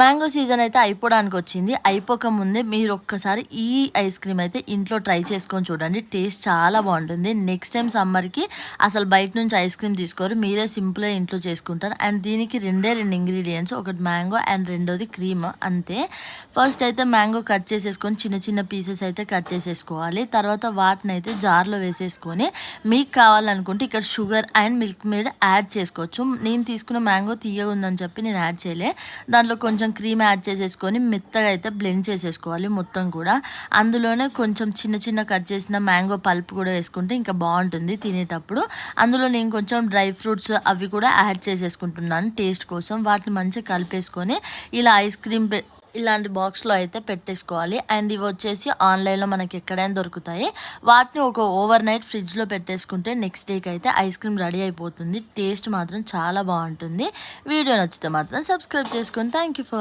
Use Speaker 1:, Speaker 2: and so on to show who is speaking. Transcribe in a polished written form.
Speaker 1: Mango season అయితే అయిపోవడానికి వచ్చింది. అయిపోక ముందే మీరు ఒక్కసారి ఈ ఐస్ క్రీమ్ అయితే ఇంట్లో ట్రై చేసుకొని చూడండి. టేస్ట్ చాలా బాగుంటుంది. నెక్స్ట్ టైం సమ్మర్కి అసలు బయట నుంచి ఐస్ క్రీమ్ తీసుకోరు, మీరే సింపుల్గా ఇంట్లో చేసుకుంటారు. అండ్ దీనికి రెండు ఇంగ్రీడియంట్స్, ఒకటి మ్యాంగో అండ్ రెండోది క్రీమ్, అంతే. ఫస్ట్ అయితే మ్యాంగో కట్ చేసేసుకొని చిన్న చిన్న పీసెస్ అయితే కట్ చేసేసుకోవాలి. తర్వాత వాటిని అయితే జార్లో వేసేసుకొని మీకు కావాలనుకుంటే ఇక్కడ sugar and milk made add చేసుకోవచ్చు. నేను తీసుకున్న మ్యాంగో తీయగా ఉందని చెప్పి నేను యాడ్ చేయలే. దాంట్లో కొంచెం క్రీమ్ యాడ్ చేసేసుకొని మెత్తగా అయితే బ్లెండ్ చేసేసుకోవాలి మొత్తం కూడా. అందులోనే కొంచెం చిన్న చిన్న కట్ చేసిన మ్యాంగో పల్ప్ కూడా వేసుకుంటే ఇంకా బాగుంటుంది తినేటప్పుడు. అందులో నేను కొంచెం డ్రై ఫ్రూట్స్ అవి కూడా యాడ్ చేసేసుకుంటున్నాను టేస్ట్ కోసం. వాటిని మంచిగా కలిపేసుకొని ఇలా ఐస్ క్రీమ్ ఇలాంటి బాక్స్లో అయితే పెట్టేసుకోవాలి. అండ్ ఇవి వచ్చేసి ఆన్లైన్లో మనకి ఎక్కడైనా దొరుకుతాయి. వాటిని ఒక ఓవర్ నైట్ ఫ్రిడ్జ్లో పెట్టేసుకుంటే నెక్స్ట్ డేకి అయితే ఐస్ క్రీమ్ రెడీ అయిపోతుంది. టేస్ట్ మాత్రం చాలా బాగుంటుంది. వీడియో నచ్చితే మాత్రం సబ్స్క్రైబ్ చేసుకొని థ్యాంక్ యూ ఫర్